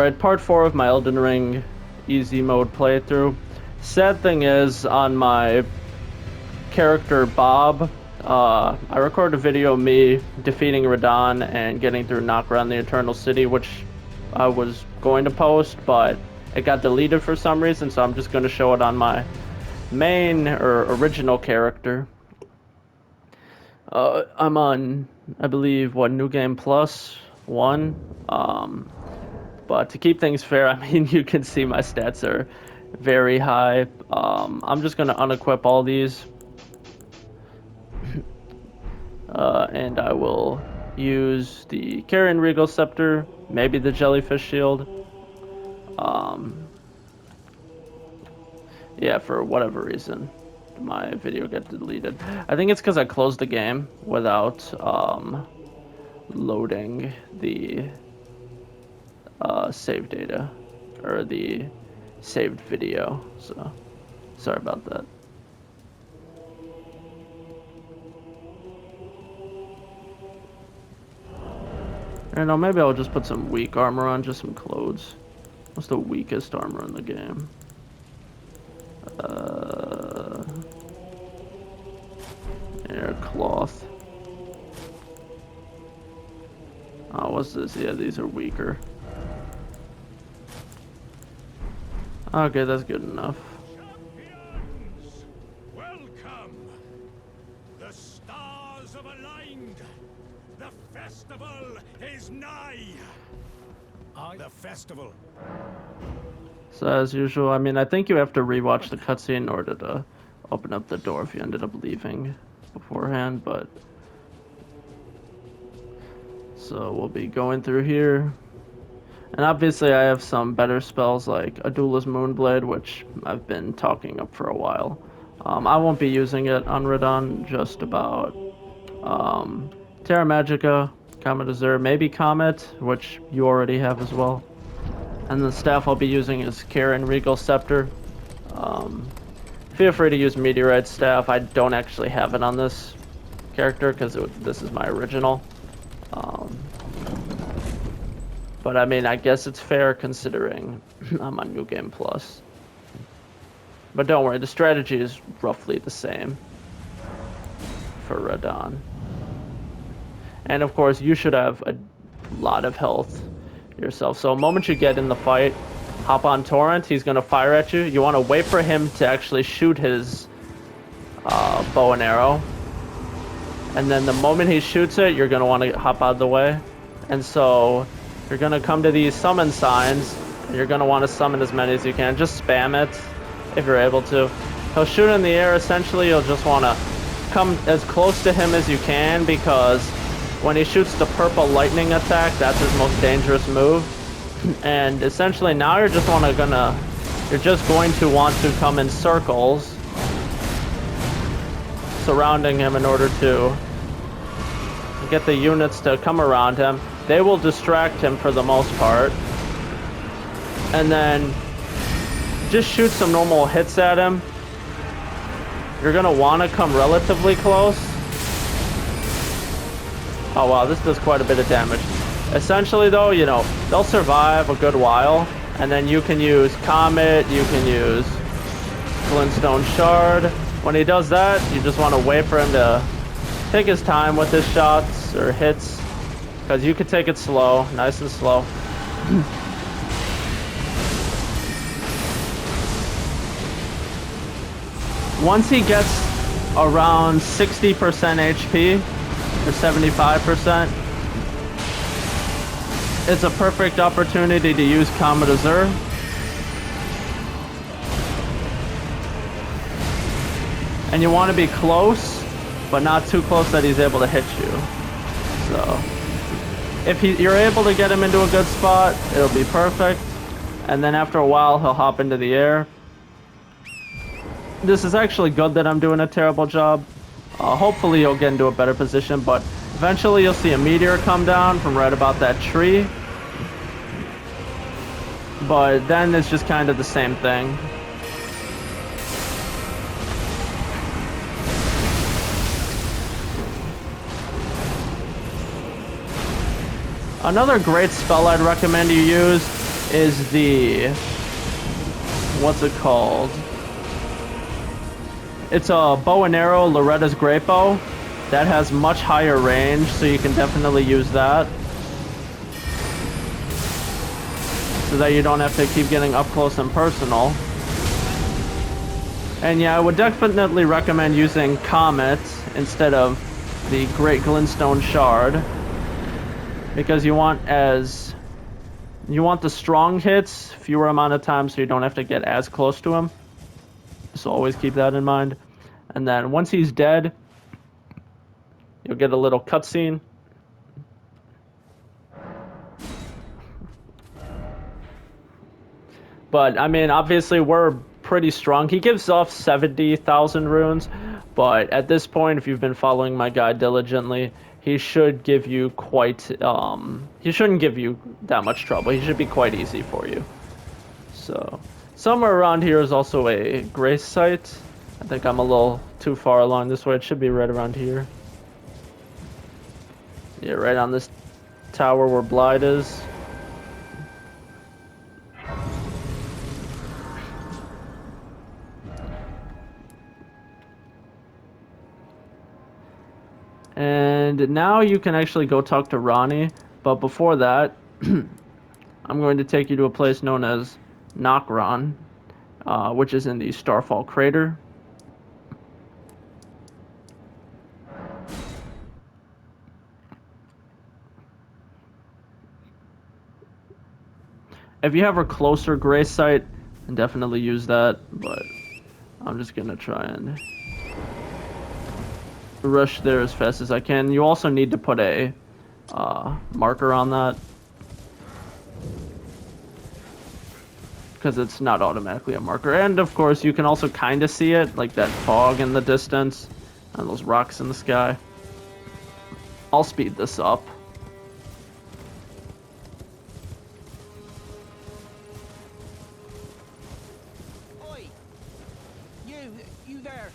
Alright, part 4 of my Elden Ring easy mode playthrough. Sad thing is, on my character Bob, I recorded a video of me defeating Radahn and getting through Nokron the Eternal City, which I was going to post, but it got deleted for some reason, so I'm just going to show it on my main or original character. I'm on, I believe, New Game Plus 1. But to keep things fair, I mean, you can see my stats are very high. I'm just going to unequip all these. And I will use the Carrion Regal Scepter, maybe the Jellyfish Shield. Yeah, for whatever reason, my video got deleted. I think it's because I closed the game without loading the save data, or the saved video, so sorry about that. I don't know, maybe I'll just put some weak armor on, just some clothes. What's the weakest armor in the game? Air cloth. Oh, what's this? Yeah, these are weaker. Okay, that's good enough. Champions, welcome. The stars have aligned. The festival is nigh. The festival. So as usual, I mean, I think you have to rewatch the cutscene in order to open up the door if you ended up leaving beforehand, but... So we'll be going through here. And obviously I have some better spells like Adulla's moonblade, which I've been talking up for a while. I won't be using it on Radahn, just about Terra Magica, Comet Azure, maybe Comet, which you already have as well. And the staff I'll be using is Carrion Regal Scepter. Feel free to use Meteorite Staff. I don't actually have it on this character because this is my original. But I mean, I guess it's fair considering I'm on New Game Plus. But don't worry, the strategy is roughly the same for Radahn. And of course, you should have a lot of health yourself. So the moment you get in the fight, hop on Torrent, he's going to fire at you. You want to wait for him to actually shoot his bow and arrow. And then the moment he shoots it, you're going to want to hop out of the way. And so you're going to come to these summon signs. And you're going to want to summon as many as you can. Just spam it if you're able to. He'll shoot in the air. Essentially, you'll just want to come as close to him as you can, because when he shoots the purple lightning attack, that's his most dangerous move. And essentially now you're just going to want to come in circles surrounding him in order to get the units to come around him. They will distract him for the most part. And then just shoot some normal hits at him. You're going to want to come relatively close. Oh wow, this does quite a bit of damage. Essentially though, you know, they'll survive a good while. And then you can use Comet, you can use Glintstone Shard. When he does that, you just want to wait for him to take his time with his shots or hits, because you could take it slow, nice and slow. Once he gets around 60% HP, or 75%, it's a perfect opportunity to use Comet Azure. And you want to be close, but not too close that he's able to hit you. So if you're able to get him into a good spot, it'll be perfect. And then after a while, he'll hop into the air. This is actually good that I'm doing a terrible job. Hopefully you'll get into a better position, but eventually you'll see a meteor come down from right about that tree. But then it's just kind of the same thing. Another great spell I'd recommend you use is the... What's it called? It's a bow and arrow, Loretta's Great Bow. That has much higher range, so you can definitely use that. So that you don't have to keep getting up close and personal. And yeah, I would definitely recommend using Comet instead of the Great Glintstone Shard. Because you want the strong hits, fewer amount of time, so you don't have to get as close to him. So always keep that in mind. And then once he's dead, you'll get a little cutscene. But, I mean, obviously we're pretty strong. He gives off 70,000 runes, but at this point, if you've been following my guide diligently, he should give you quite, he shouldn't give you that much trouble. He should be quite easy for you. So, somewhere around here is also a grace site. I think I'm a little too far along this way. It should be right around here. Yeah, right on this tower where Blight is. And now you can actually go talk to Ranni, but before that, I'm going to take you to a place known as Nokron, which is in the Starfall Crater. If you have a closer grace site, then definitely use that, but I'm just gonna try and rush there as fast as I can. You also need to put a marker on that, because it's not automatically a marker. And of course, you can also kind of see it, like that fog in the distance and those rocks in the sky. I'll speed this up. Oi! You there?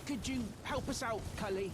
Could you help us out, Cully?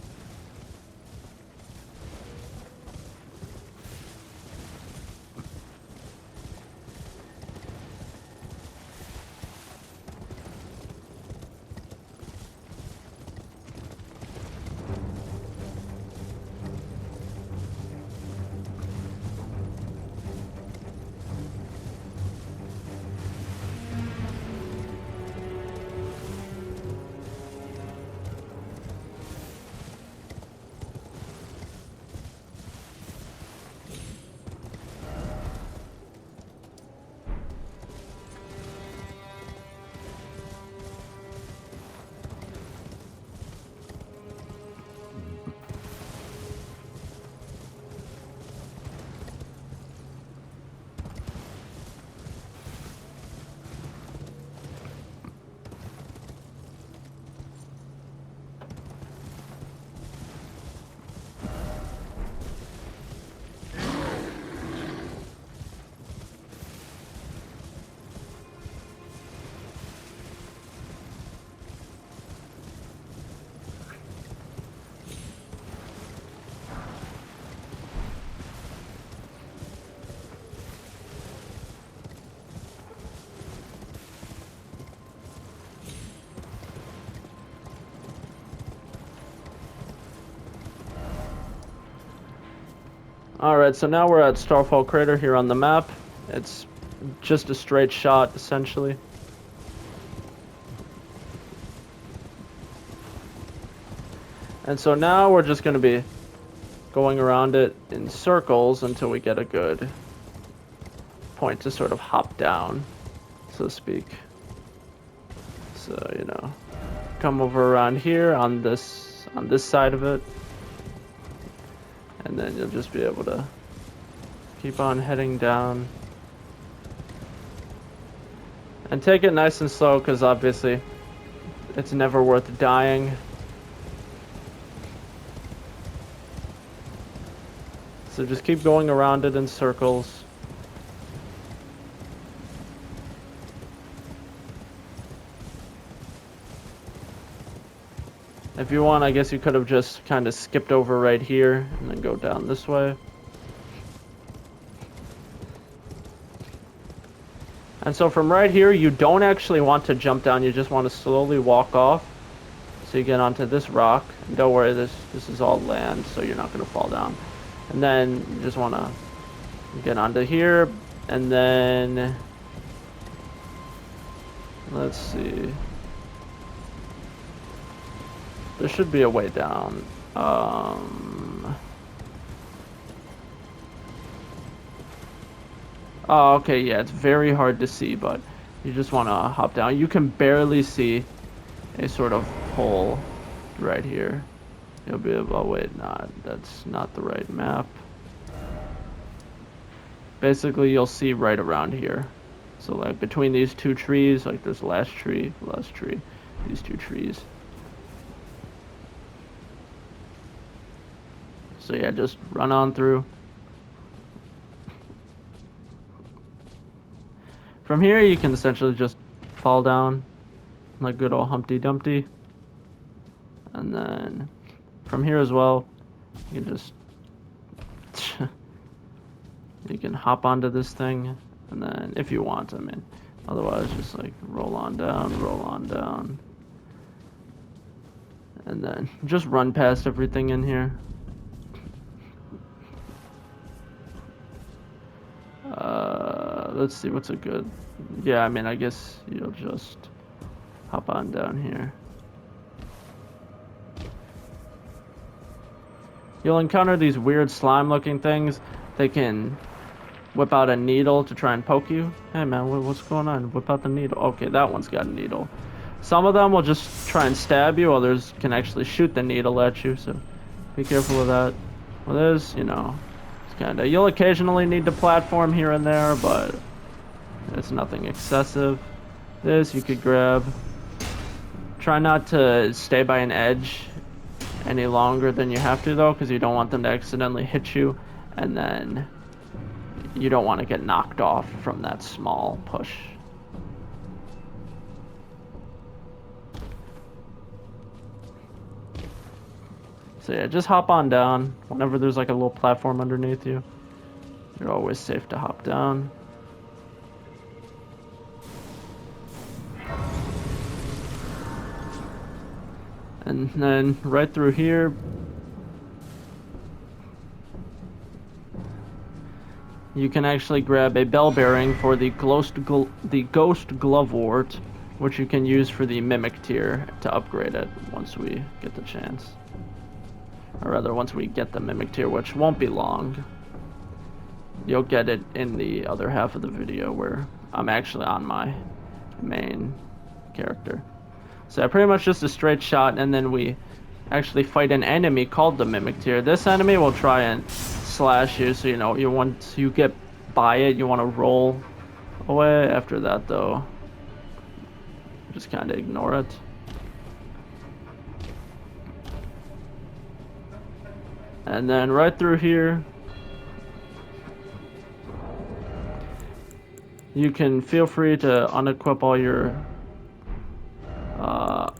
Alright, so now we're at Starfall Crater here on the map. It's just a straight shot, essentially. And so now we're just going to be going around it in circles until we get a good point to sort of hop down, so to speak. So, you know, come over around here on this side of it. And then you'll just be able to keep on heading down. And take it nice and slow, because obviously it's never worth dying. So just keep going around it in circles. If you want, I guess you could have just kind of skipped over right here and then go down this way. And so from right here, you don't actually want to jump down. You just want to slowly walk off. So you get onto this rock. And don't worry, this is all land, so you're not going to fall down. And then you just want to get onto here. And then... let's see. There should be a way down. Oh, okay, yeah, it's very hard to see, but you just want to hop down. You can barely see a sort of hole right here. You'll be able, oh wait, that's not the right map. Basically, you'll see right around here. So like between these two trees, like this last tree, these two trees. So yeah, just run on through. From here, you can essentially just fall down like good old Humpty Dumpty. And then from here as well, you can just... you can hop onto this thing. And then, if you want, I mean. Otherwise, just like roll on down. And then just run past everything in here. Let's see what's a good... yeah, I mean, I guess you'll just hop on down here. You'll encounter these weird slime-looking things. They can whip out a needle to try and poke you. Hey, man, what's going on? Whip out the needle. Okay, that one's got a needle. Some of them will just try and stab you. Others can actually shoot the needle at you, so be careful of that. Well, there's, you know... kinda. You'll occasionally need to platform here and there, but it's nothing excessive. This you could grab. Try not to stay by an edge any longer than you have to, though, because you don't want them to accidentally hit you, and then you don't want to get knocked off from that small push. So yeah, just hop on down. Whenever there's like a little platform underneath you, you're always safe to hop down. And then right through here, you can actually grab a bell bearing for the ghost glovewort, which you can use for the mimic tier to upgrade it once we get the chance. Or rather, once we get the mimic tier, which won't be long. You'll get it in the other half of the video where I'm actually on my main character. So pretty much just a straight shot, and then we actually fight an enemy called the mimic tier. This enemy will try and slash you, so you know, once you get by it, you want to roll away. After that, though, just kind of ignore it. And then right through here, you can feel free to unequip all your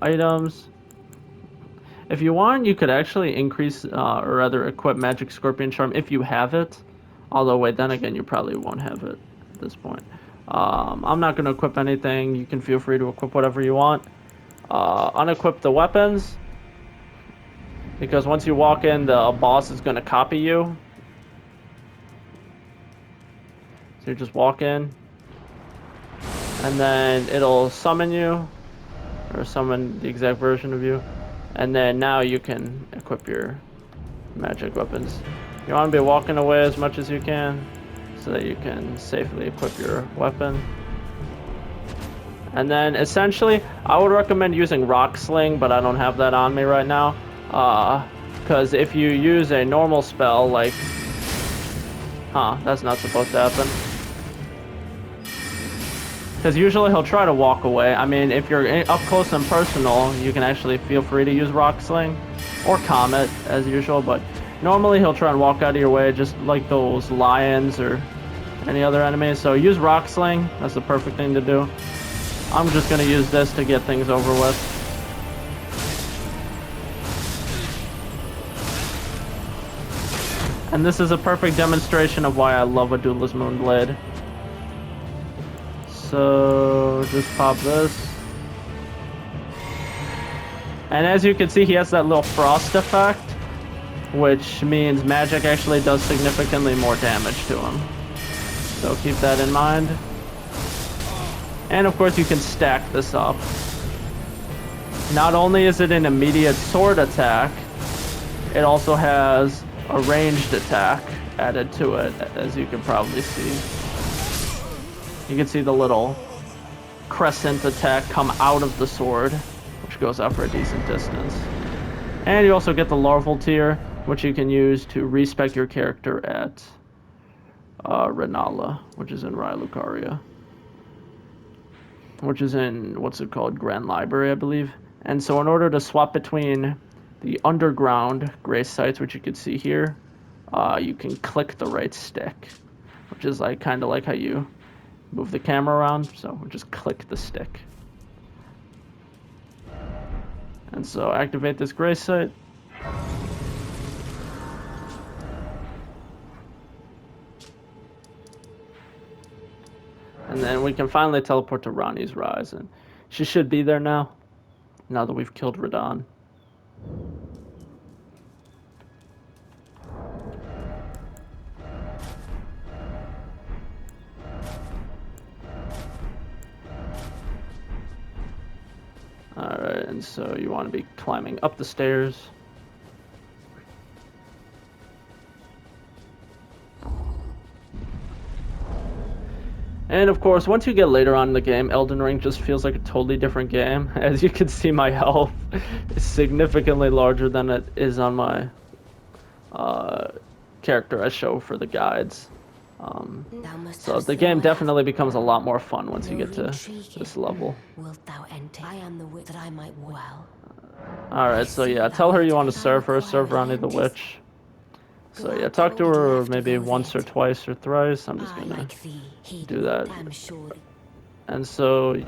items. If you want, you could actually increase, or rather equip Magic Scorpion Charm if you have it. Although, wait, then again, you probably won't have it at this point. I'm not going to equip anything. You can feel free to equip whatever you want. Unequip the weapons, because once you walk in, the boss is going to copy you. So you just walk in, and then it'll summon you, or summon the exact version of you. And then now you can equip your magic weapons. You want to be walking away as much as you can so that you can safely equip your weapon. And then essentially, I would recommend using Rock Sling, but I don't have that on me right now. Because if you use a normal spell like... that's not supposed to happen. Because usually he'll try to walk away. I mean, if you're up close and personal, you can actually feel free to use Rock Sling. Or Comet, as usual, but normally he'll try and walk out of your way, just like those lions or any other enemies. So use Rock Sling, that's the perfect thing to do. I'm just going to use this to get things over with. And this is a perfect demonstration of why I love Adulla's moonblade. so just pop this. And as you can see, he has that little frost effect, which means magic actually does significantly more damage to him. So keep that in mind. And of course you can stack this up. Not only is it an immediate sword attack, it also has a ranged attack added to it, as you can probably see. You can see the little crescent attack come out of the sword, which goes out for a decent distance. And you also get the larval tier, which you can use to respec your character at Ranni, which is in Raya Lucaria. Which is in, what's it called, Grand Library, I believe. And so in order to swap between the underground grace sites, which you can see here, you can click the right stick, which is like kind of like how you move the camera around. So we just click the stick. And so activate this grace site. And then we can finally teleport to Ranni's Rise, and she should be there now that we've killed Radahn. Alright, and so you want to be climbing up the stairs. And of course, once you get later on in the game, Elden Ring just feels like a totally different game. As you can see, my health is significantly larger than it is on my character I show for the guides. So the game definitely becomes a lot more fun once you get to this level. Alright, so yeah, tell her you want to serve her, serve Ranni the Witch. So yeah, talk to her maybe once or twice or thrice. I'm just gonna do that. And so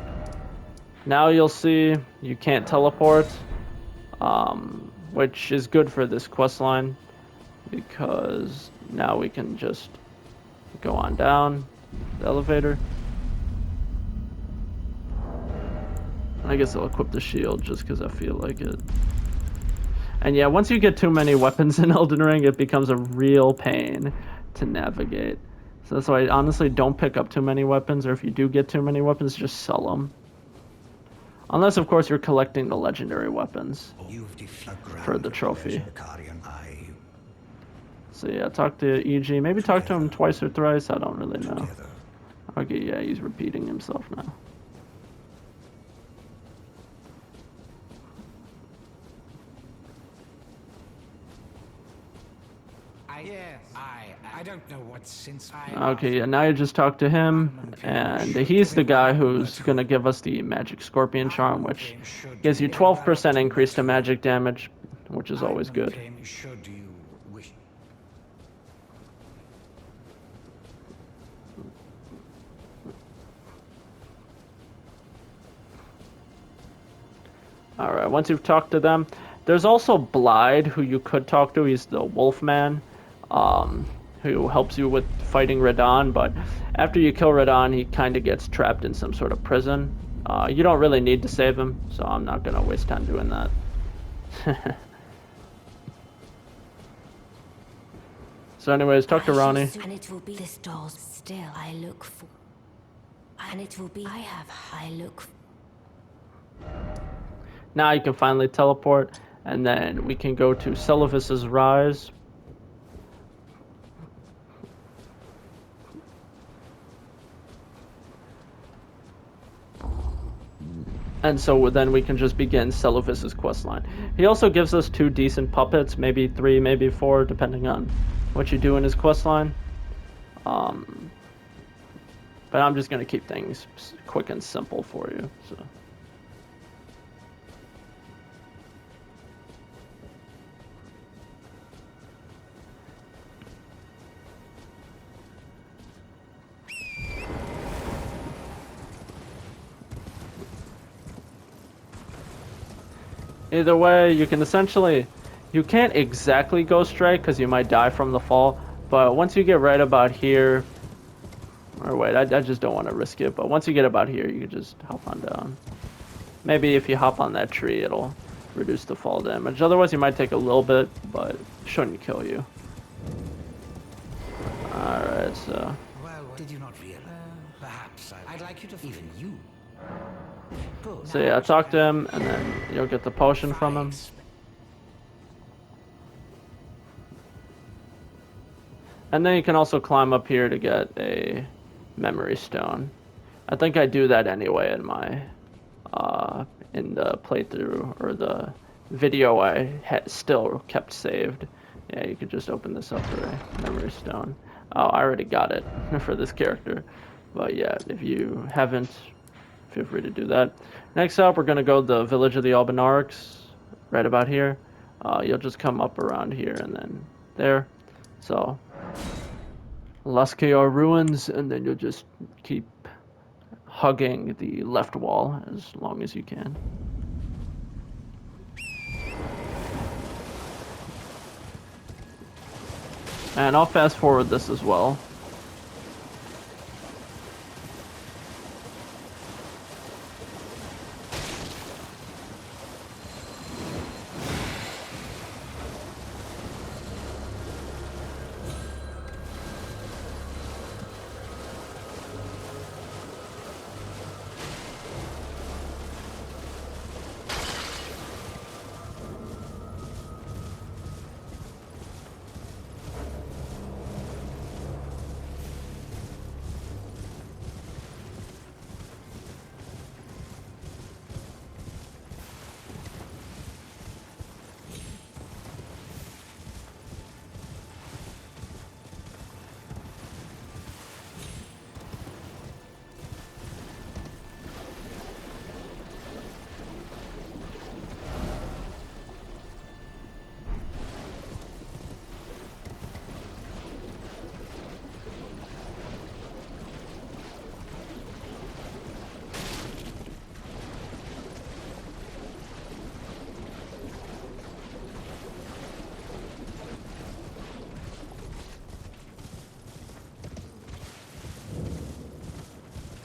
now you'll see you can't teleport, which is good for this quest line, because now we can just go on down the elevator. I guess I'll equip the shield just because I feel like it. And yeah, once you get too many weapons in Elden Ring, it becomes a real pain to navigate. So that's why I honestly don't pick up too many weapons, or if you do get too many weapons, just sell them. Unless, of course, you're collecting the legendary weapons for the trophy. So yeah, talk to EG. Maybe talk to him twice or thrice, I don't really know. Okay, yeah, he's repeating himself now. I don't know what since Okay, yeah, now you just talk to him, and he's the guy who's gonna give us the Magic Scorpion Charm, which gives you 12% increase to magic damage, which is always good. Alright, once you've talked to them, there's also Blide, who you could talk to. He's the Wolfman, who helps you with fighting Radahn, but after you kill Radahn, he kind of gets trapped in some sort of prison. You don't really need to save him, so I'm not going to waste time doing that. So anyways, talk to Ranni. And it will be this doll still I look for. And it will be I look for. Now you can finally teleport, and then we can go to Seluvis's Rise. And so then we can just begin Seluvis's questline. He also gives us 2 decent puppets, maybe 3, maybe 4, depending on what you do in his questline. But I'm just going to keep things quick and simple for you. So. Either way, you can essentially, you can't exactly go straight because you might die from the fall, but once you get right about here, Or wait, I just don't want to risk it. But once you get about here, you can just hop on down. Maybe if you hop on that tree, it'll reduce the fall damage. Otherwise, you might take a little bit, but it shouldn't kill you. Alright, so... Well, did you not realize? Perhaps I'd like you to... Even you. Good. So yeah, talk to him, and then you'll get the potion from him. And then you can also climb up here to get a memory stone. I think I do that anyway in my in the playthrough or the video I still kept saved. Yeah, you could just open this up for a memory stone. Oh, I already got it for this character. But yeah, if you haven't, feel free to do that. Next up, we're going to go to the village of the Albinarchs, right about here. You'll just come up around here and then there. So, Lasciar ruins, and then you'll just keep hugging the left wall as long as you can. And I'll fast forward this as well.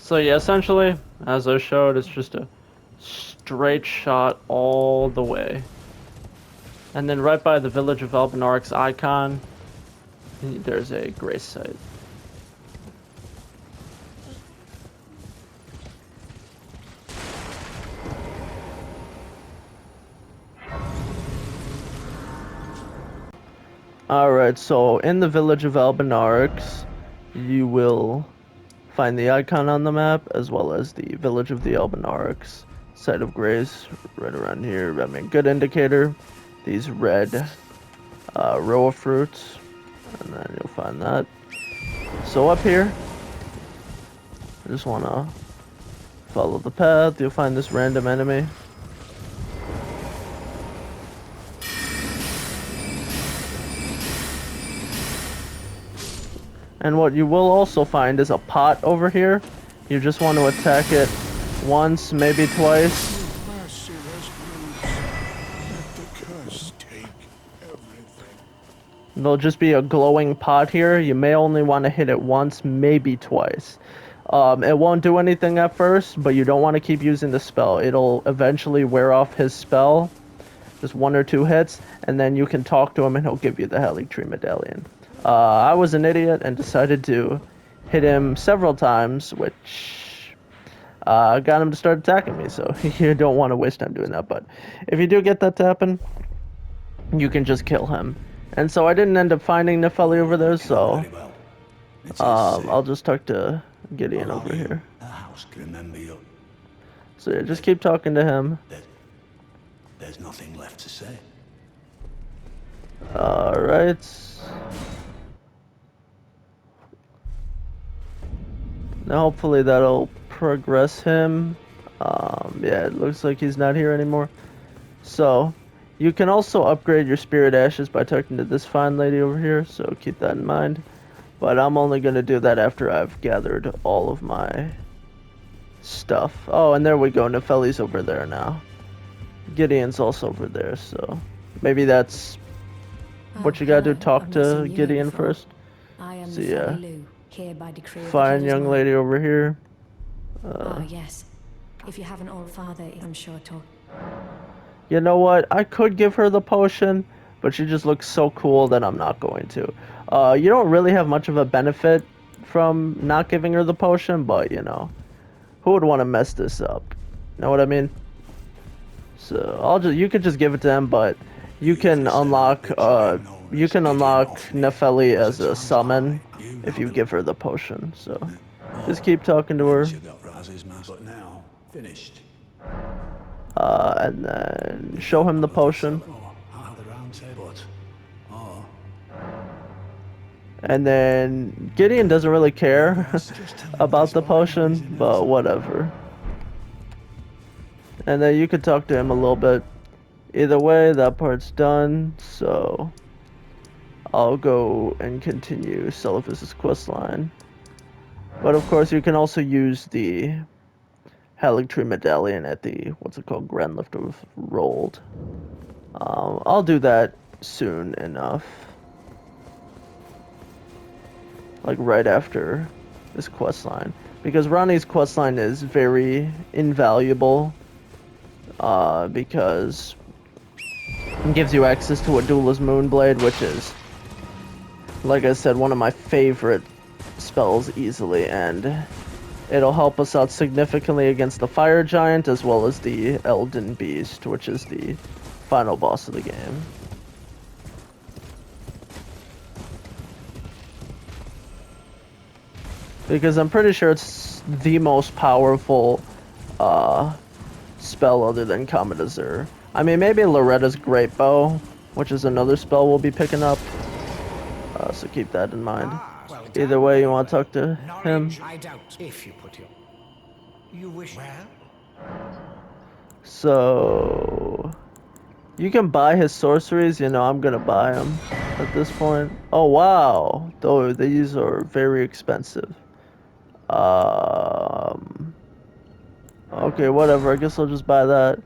So yeah, essentially, as I showed, it's just a straight shot all the way. And then right by the village of Albinarch's icon, there's a grace site. Alright, so in the village of Albinarch's, you will find the icon on the map, as well as the village of the Albinarchs, site of grace, right around here. I mean, good indicator. These red row of fruits, and then you'll find that. So up here, I just want to follow the path. You'll find this random enemy. And what you will also find is a pot over here. You just want to attack it once, maybe twice. There'll just be a glowing pot here. You may only want to hit it once, maybe twice. It won't do anything at first, but you don't want to keep using the spell. It'll eventually wear off his spell. Just 1 or 2 hits, and then you can talk to him and he'll give you the Haligtree Medallion. I was an idiot and decided to hit him several times, which got him to start attacking me, so you don't want to waste time doing that. But if you do get that to happen, you can just kill him. And so I didn't end up finding Nefeli over there, so I'll just talk to Gideon over here. So yeah, just keep talking to him. There's nothing left to say. Alright. Now hopefully that'll progress him. Yeah, it looks like he's not here anymore. So, you can also upgrade your spirit ashes by talking to this fine lady over here, so keep that in mind. But I'm only going to do that after I've gathered all of my stuff. Oh, and there we go, Nefeli's over there now. Gideon's also over there, so maybe that's what you gotta do, talk to Gideon first. I am So yeah, Here by decree of the fine King's young mind. lady over here. Ah, yes. If you have an old father, I'm sure to. You know what? I could give her the potion, but she just looks so cool that I'm not going to. You don't really have much of a benefit from not giving her the potion, but you know, who would want to mess this up? Know what I mean? So you could just give it to him, but you can unlock Nefeli as a summon if you give her the potion. So just keep talking to her. You got Raz's mask, but now finished. And then show him the potion. Oh, the round table. Oh, And then Gideon doesn't really care about the potion, but whatever. And then you could talk to him a little bit. Either way, that part's done, so I'll go and continue Seluvis' questline. But of course, you can also use the Haligtree Medallion at the, what's it called, Grand Lift of Rolled. I'll do that soon enough. Like right after this questline. Because Ranni's questline is very invaluable. Because it gives you access to Adulla's moonblade, which is, like I said, one of my favorite spells easily, and it'll help us out significantly against the fire giant as well as the Elden beast, which is the final boss of the game. Because I'm pretty sure it's the most powerful spell other than Comet Azure. I mean, maybe Loretta's Great Bow, which is another spell we'll be picking up. So keep that in mind. Either way, you want to talk to him. I doubt if you put your... You wish... Well? So you can buy his sorceries. You know, I'm gonna buy them at this point. Oh wow, though these are very expensive. Okay, whatever. I guess I'll just buy that.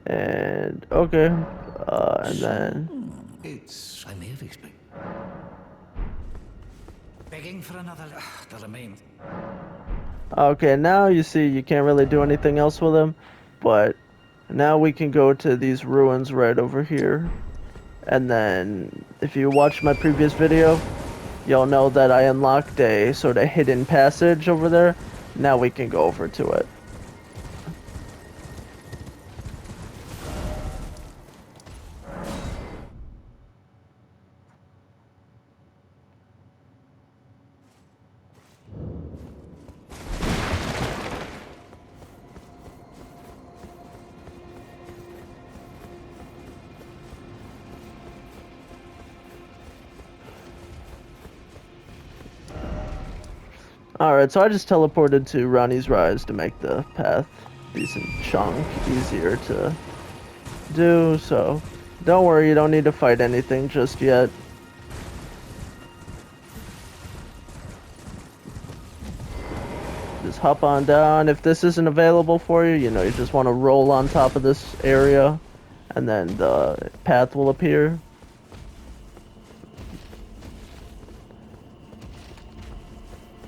And okay, and then It's... I may have expected... Begging for another... doesn't mean... okay, now you see you can't really do anything else with him, but now we can go to these ruins right over here. And then if you watch my previous video, you'll know that I unlocked a sort of hidden passage over there. Now we can go over to it. Alright, so I just teleported to Ranni's Rise to make the path decent chunk easier to do, so don't worry, you don't need to fight anything just yet. Just hop on down. If this isn't available for you, you know, you just want to roll on top of this area and then the path will appear.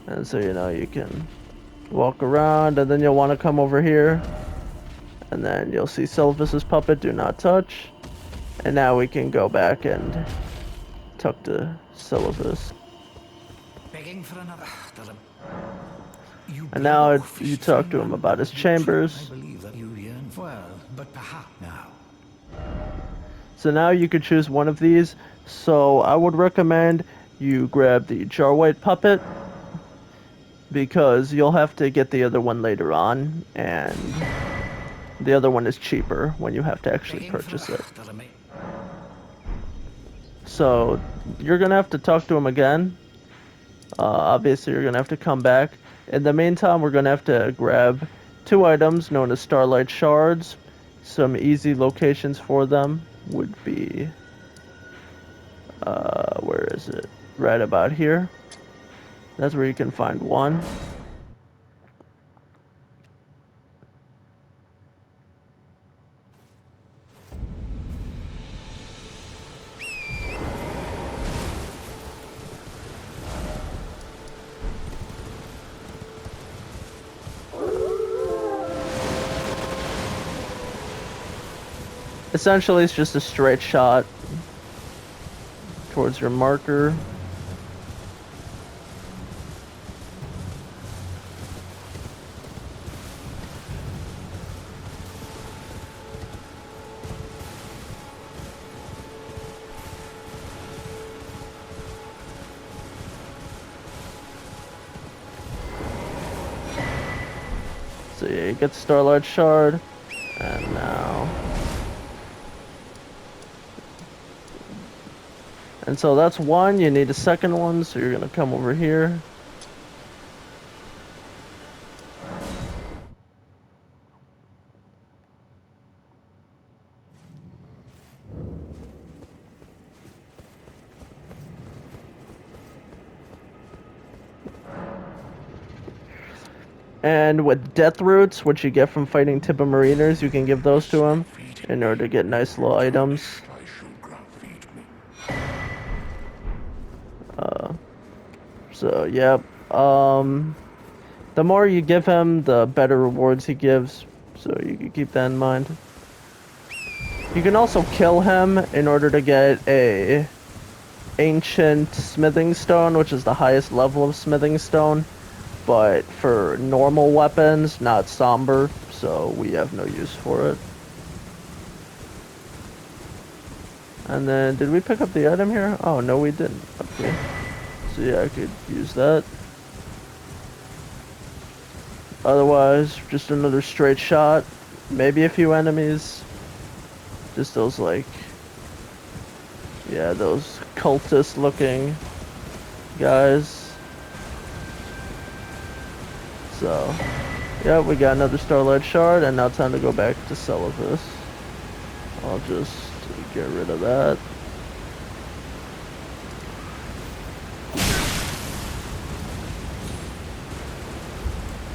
And so, you know, you can walk around, and then you'll want to come over here. And then you'll see Seluvis' puppet, do not touch. And now we can go back and talk to Seluvis. Begging for another... doesn't... And now you talk to him about his chambers. I believe that you yearn for... Well, but perhaps now... So now you could choose one of these. So I would recommend you grab the Jarwhite puppet, because you'll have to get the other one later on, and the other one is cheaper when you have to actually purchase it. So you're gonna have to talk to him again. Obviously you're gonna have to come back. In the meantime, we're gonna have to grab 2 items known as Starlight Shards. Some easy locations for them would be, where is it? Right about here. That's where you can find one. Essentially, it's just a straight shot towards your marker. So yeah, you get the Starlight Shard, and now... And so that's one, you need a second one, so you're gonna come over here. And with Death Roots, which you get from fighting Tippa Mariners, you can give those to him in order to get nice little items. So, yep. The more you give him, the better rewards he gives. So you can keep that in mind. You can also kill him in order to get a Ancient Smithing Stone, which is the highest level of Smithing Stone. But for normal weapons, not somber, so we have no use for it. And then, did we pick up the item here? Oh, no we didn't. Okay. So yeah, I could use that. Otherwise, just another straight shot. Maybe a few enemies. Just those, like... Yeah, those cultist looking guys. So, yeah, we got another Starlight Shard, and now time to go back to Seluvis. I'll just get rid of that.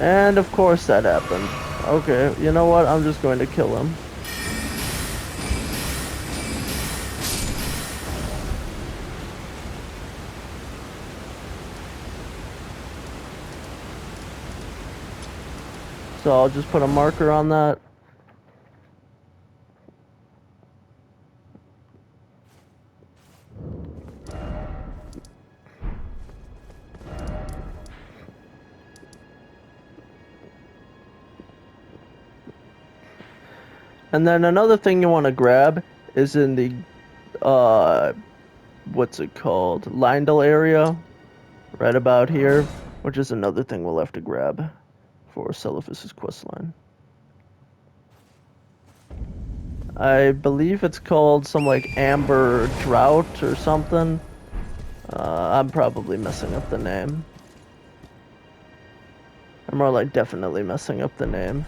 And of course that happened. Okay, you know what? I'm just going to kill him. So I'll just put a marker on that. And then another thing you want to grab is in the, what's it called? Lindel area, right about here, which is another thing we'll have to grab for Seluvis's questline. I believe it's called some like Amber Drought or something. I'm probably messing up the name. I'm more like definitely messing up the name.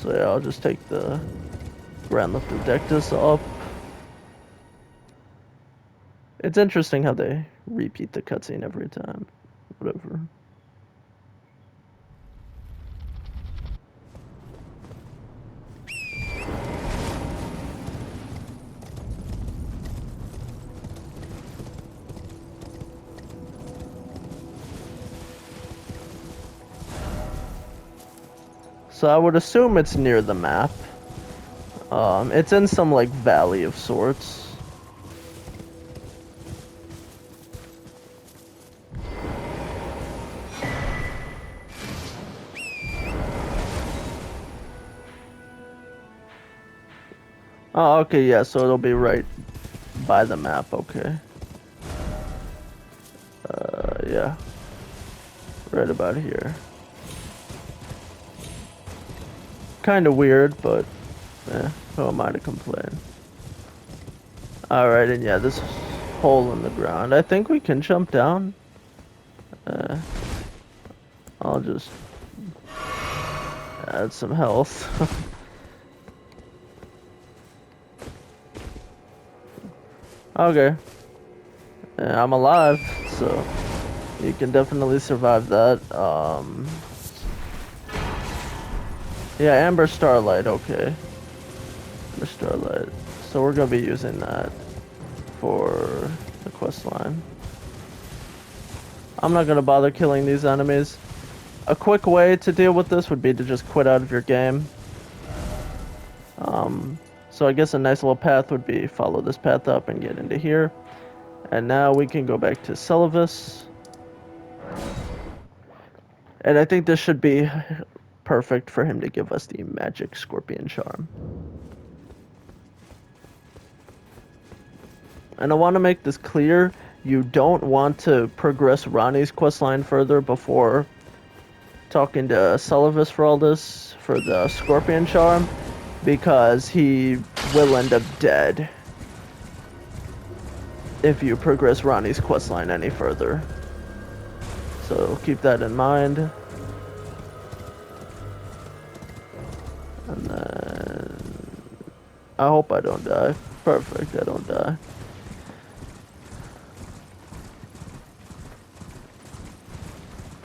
So yeah, I'll just take the Grand Lift Adectus up. It's interesting how they repeat the cutscene every time. Whatever. So I would assume it's near the map. It's in some like valley of sorts. Oh, okay, yeah, so it'll be right by the map, okay. Yeah. Right about here. Kind of weird, but who am I to complain? Alright, and yeah, this hole in the ground. I think we can jump down. I'll just add some health. Okay. Yeah, I'm alive, so you can definitely survive that. Yeah, Amber Starlight, okay. Amber Starlight. So we're gonna be using that for the quest line. I'm not gonna bother killing these enemies. A quick way to deal with this would be to just quit out of your game. So I guess a nice little path would be follow this path up and get into here. And now we can go back to Seluvis. And I think this should be perfect for him to give us the magic scorpion charm. And I want to make this clear, you don't want to progress Ranni's questline further before talking to Seluvis for all this, for the scorpion charm, because he will end up dead if you progress Ranni's questline any further. So keep that in mind. And then I hope I don't die. Perfect, I don't die.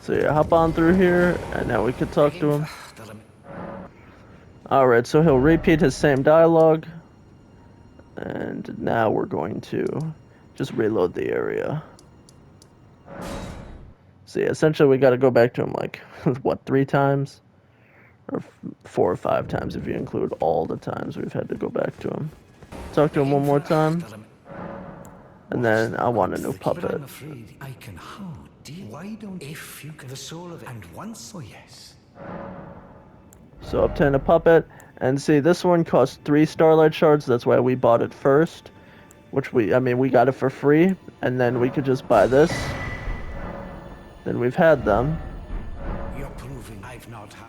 So yeah, hop on through here, and now we can talk to him. Alright, so he'll repeat his same dialogue. And now we're going to just reload the area. So yeah, essentially we gotta go back to him like, what, 3 times? Or 4 or 5 times if you include all the times we've had to go back to him. Talk to him one more time. And then I want a new puppet. I'm afraid I can hard deal. Why don't if you can the soul of it and once oh yes. So obtain a puppet, and see this one costs 3 starlight shards, that's why we bought it first. Which we got it for free, and then we could just buy this. Then we've had them. You're proving I've not had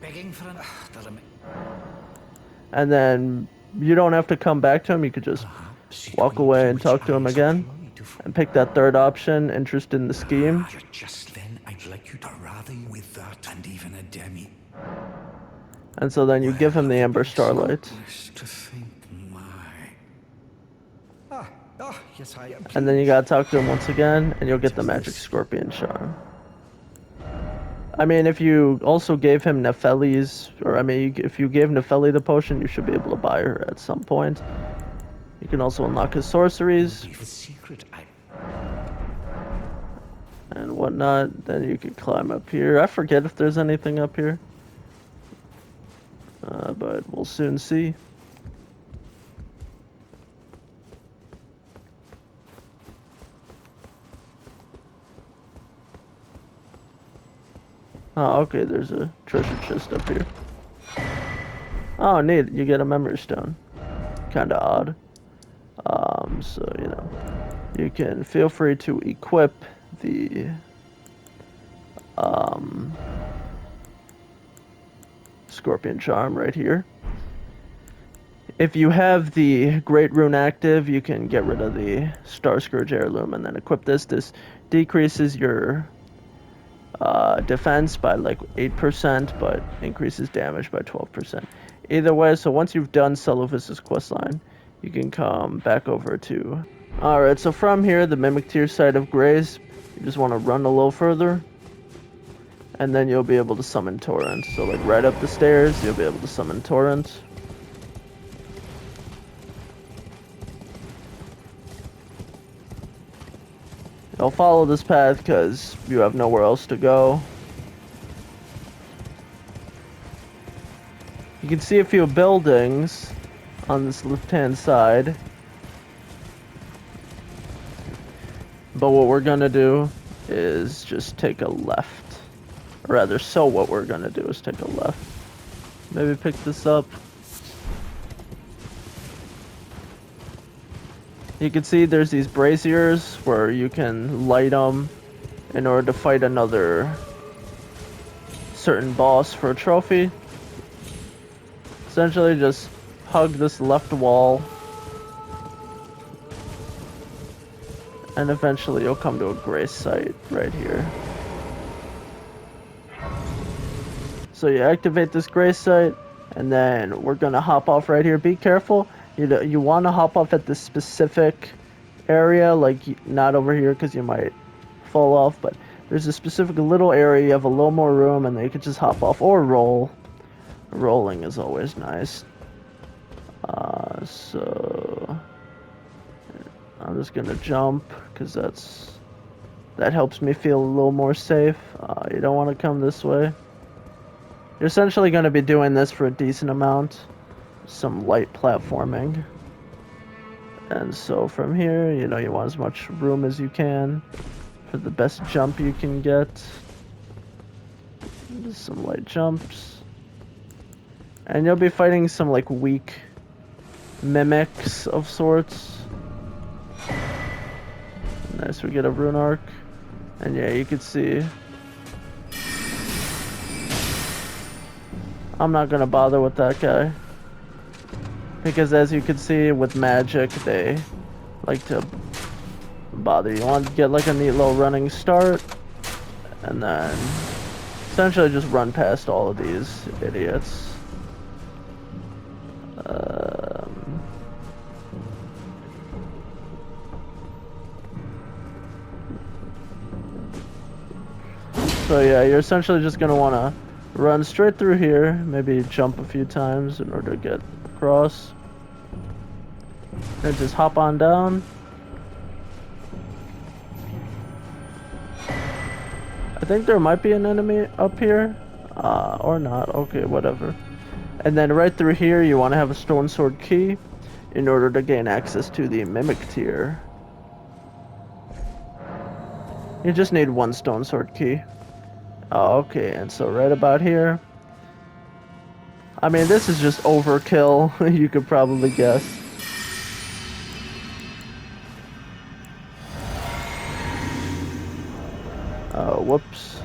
begging for an And then you don't have to come back to him, you could just walk away and talk to him again. And pick that third option, interest in the scheme. Just then I'd like you to rather with that and even a demi. And so then you give him the Ember Starlight. To think yes, I am. And then you gotta talk to him once again, and you'll get the Magic Scorpion Charm. I mean, if you also gave him Nefeli's, or if you gave Nefeli the potion, you should be able to buy her at some point. You can also unlock his sorceries and whatnot. Then you can climb up here. I forget if there's anything up here, but we'll soon see. Oh, okay, there's a treasure chest up here. Oh, neat, you get a memory stone. Kinda odd. So, you know, you can feel free to equip the, Scorpion Charm right here. If you have the Great Rune active, you can get rid of the Scarscourge heirloom and then equip this. This decreases your defense by like 8%, but increases damage by 12%. Either way, so once you've done Seluvis' questline, you can come back over to... Alright, so from here, the Mimic Tier side of Grace, you just want to run a little further, and then you'll be able to summon Torrent. So like right up the stairs, you'll be able to summon Torrent. I'll follow this path because you have nowhere else to go. You can see a few buildings on this left-hand side. But what we're gonna do is just take a left. Or rather, so what we're gonna do is take a left. Maybe pick this up. You can see there's these braziers where you can light them in order to fight another certain boss for a trophy. Essentially just hug this left wall and eventually you'll come to a grace site right here. So you activate this grace site and then we're gonna hop off right here. Be careful. You want to hop off at this specific area, like not over here because you might fall off, but there's a specific little area, you have a little more room, and then you can just hop off or roll. Rolling is always nice. So I'm just gonna jump because that helps me feel a little more safe. You don't want to come this way. You're essentially going to be doing this for a decent amount. some light platforming. And so from here, you know, you want as much room as you can for the best jump you can get. Just some light jumps. And you'll be fighting some like weak mimics of sorts. Nice, we get a rune arc. And yeah, you can see. I'm not gonna bother with that guy. Because as you can see with magic, they like to bother you. You want to get like a neat little running start. And then essentially just run past all of these idiots. So yeah, you're essentially just gonna want to run straight through here, maybe jump a few times in order to get across. And just hop on down. I think there might be an enemy up here, or not. Okay, whatever. And then right through here, you want to have a stone sword key in order to gain access to the mimic tier. You just need one stone sword key. Oh, okay, and so right about here. I mean, this is just overkill, you could probably guess. Oh, whoops.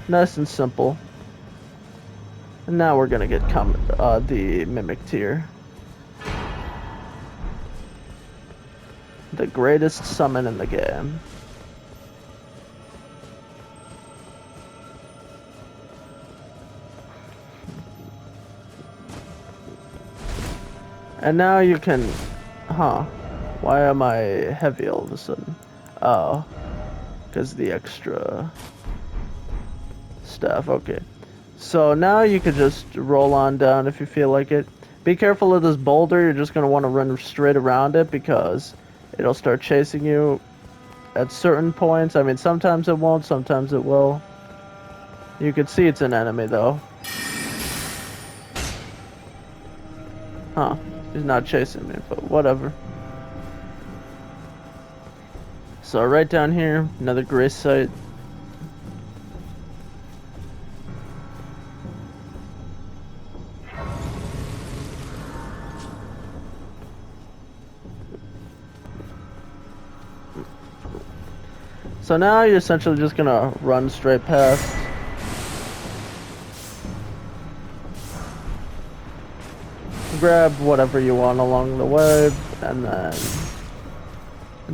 Nice and simple. And now we're gonna get the mimic tier. The greatest summon in the game. And now you can... Huh. Why am I heavy all of a sudden? Oh. Because the extra stuff. Okay. So now you could just roll on down if you feel like it. Be careful of this boulder. You're just going to want to run straight around it because it'll start chasing you at certain points. I mean, sometimes it won't, sometimes it will. You can see it's an enemy, though. Huh. He's not chasing me, but whatever. So right down here, another grace site. So now you're essentially just gonna run straight past. Grab whatever you want along the way, and then...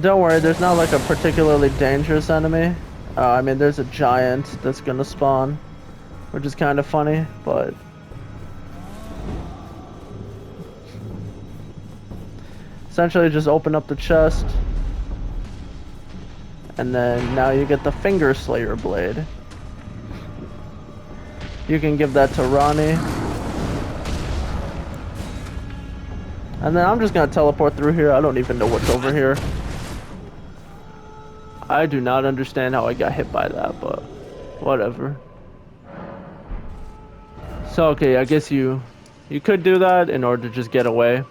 Don't worry, there's not like a particularly dangerous enemy. I mean, there's a giant that's gonna spawn, which is kind of funny, but... Essentially just open up the chest. And then now you get the Finger Slayer blade. You can give that to Ranni. And then I'm just gonna teleport through here. I don't even know what's over here. I do not understand how I got hit by that, but whatever. So okay, I guess you could do that in order to just get away.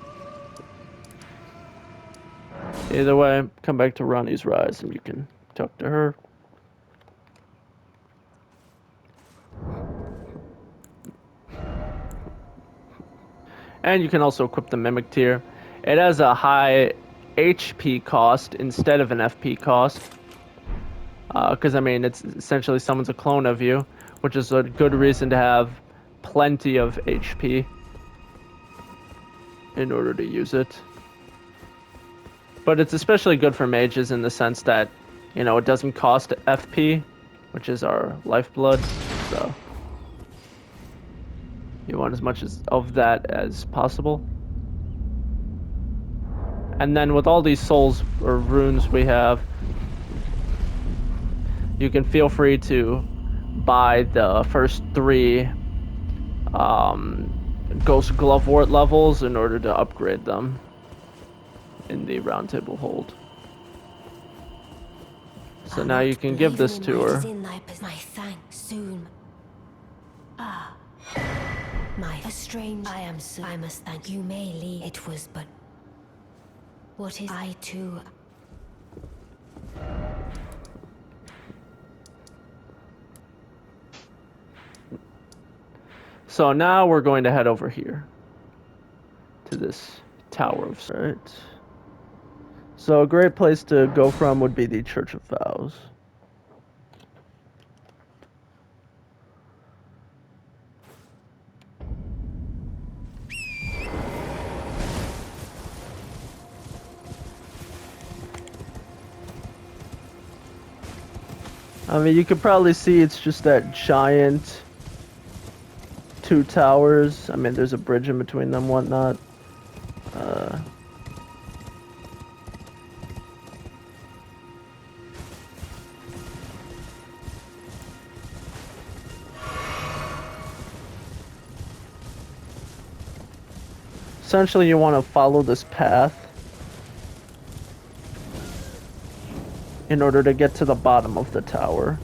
Either way, come back to Ranni's Rise and you can talk to her. And you can also equip the Mimic tier. It has a high HP cost instead of an FP cost. Because, I mean, it's essentially someone's a clone of you, which is a good reason to have plenty of HP in order to use it. But it's especially good for mages in the sense that, you know, it doesn't cost FP, which is our lifeblood, so you want as much of that as possible. And then with all these souls or runes we have, you can feel free to buy the first 3 Ghost Glovewort levels in order to upgrade them. in the round table hold. So now you can give this to her. My thanks soon. My strange. I must thank you. May leave. It was but. What is I too? So now we're going to head over here to this tower of right. So a great place to go from would be the Church of Vows. I mean, you could probably see it's just that giant 2 towers. I mean, there's a bridge in between them, whatnot. Essentially, you want to follow this path in order to get to the bottom of the tower.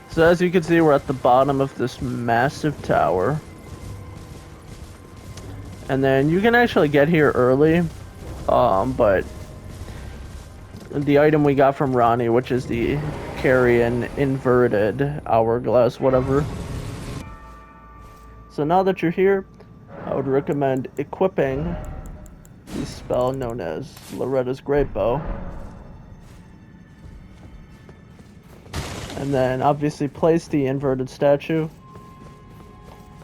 So as you can see, we're at the bottom of this massive tower. And then you can actually get here early, but the item we got from Ranni, which is the Carrion Inverted Hourglass, whatever. So now that you're here, I would recommend equipping the spell known as Loretta's Great Bow. And then obviously place the inverted statue,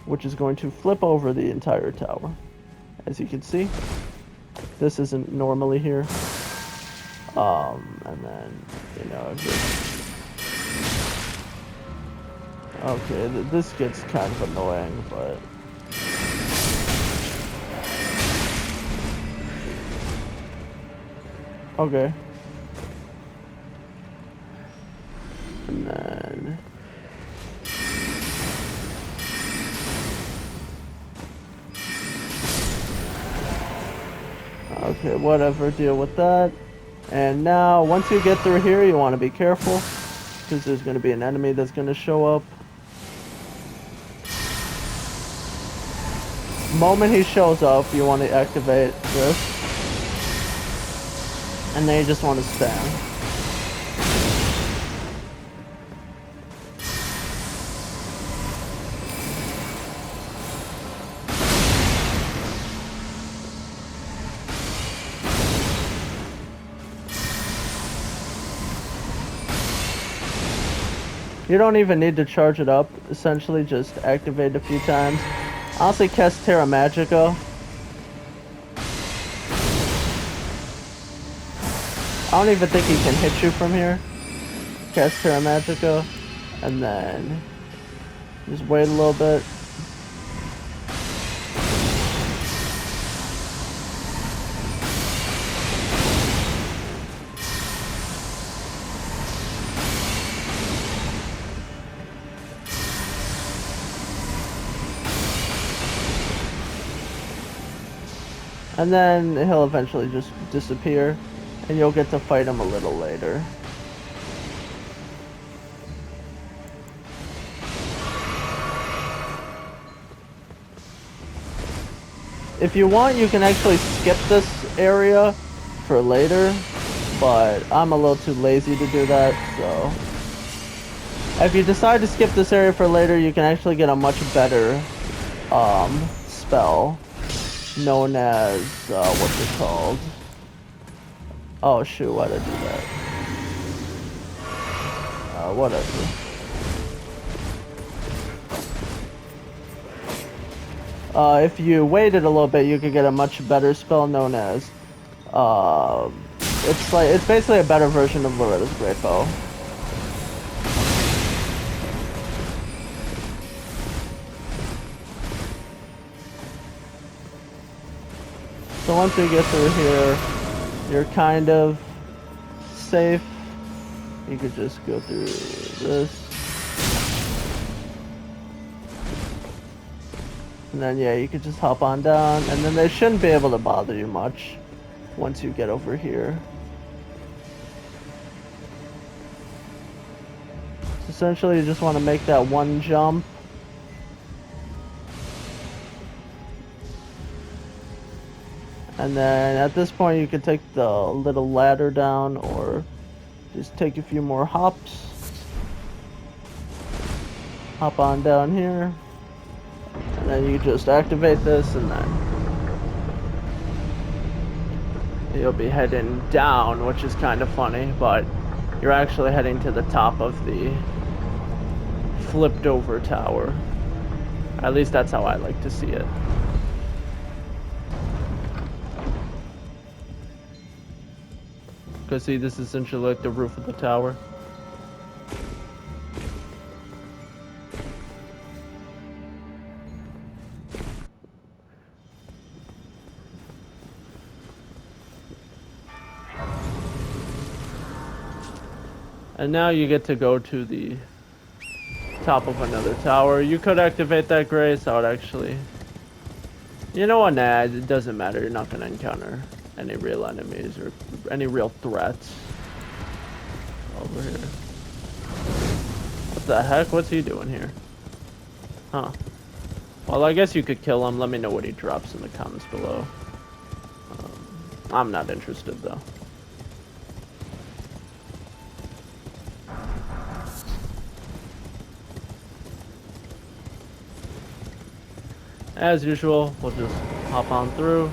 which is going to flip over the entire tower. As you can see, this isn't normally here. And then, you know, just... Okay, this gets kind of annoying, but... Okay. And then... Okay, whatever, deal with that. And now, once you get through here, you want to be careful, because there's going to be an enemy that's going to show up. Moment he shows up, you want to activate this. And then you just want to spam. You don't even need to charge it up, essentially just activate a few times. Honestly, cast Terra Magica. I don't even think he can hit you from here. Cast Terra Magica, and then just wait a little bit. And then he'll eventually just disappear, and you'll get to fight him a little later. If you want, you can actually skip this area for later, but I'm a little too lazy to do that, so... If you decide to skip this area for later, you can actually get a much better spell known as, what's it called? Oh shoot, why'd I do that? Whatever. if you waited a little bit, you could get a much better spell known as, it's basically a better version of Loretta's Great Bow. So once we get through here, you're kind of safe. You could just go through this. And then, yeah, you could just hop on down. And then they shouldn't be able to bother you much once you get over here. So essentially, you just want to make that one jump. And then at this point you can take the little ladder down or just take a few more hops. Hop on down here. And then you just activate this and then you'll be heading down, which is kind of funny, but you're actually heading to the top of the flipped over tower. At least that's how I like to see it. See, this is essentially like the roof of the tower. And now you get to go to the top of another tower. You could activate that grace. I would actually... You know what? Nah, it doesn't matter. You're not going to encounter any real enemies or any real threats over here. What the heck? What's he doing here? Huh. Well, I guess you could kill him. Let me know what he drops in the comments below. I'm not interested though. As usual, we'll just hop on through.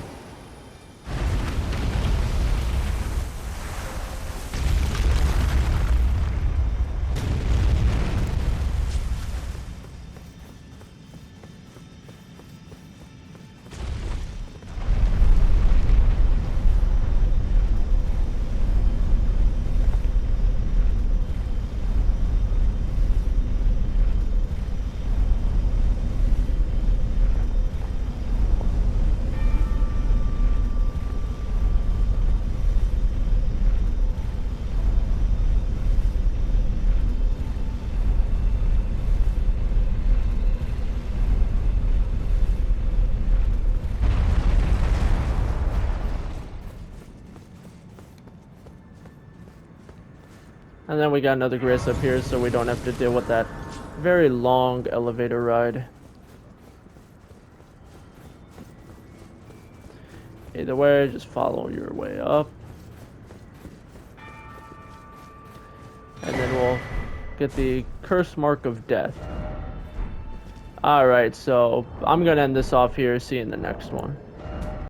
And then we got another grace up here, so we don't have to deal with that very long elevator ride. Either way, just follow your way up. And then we'll get the curse mark of death. Alright, so I'm going to end this off here. See you in the next one.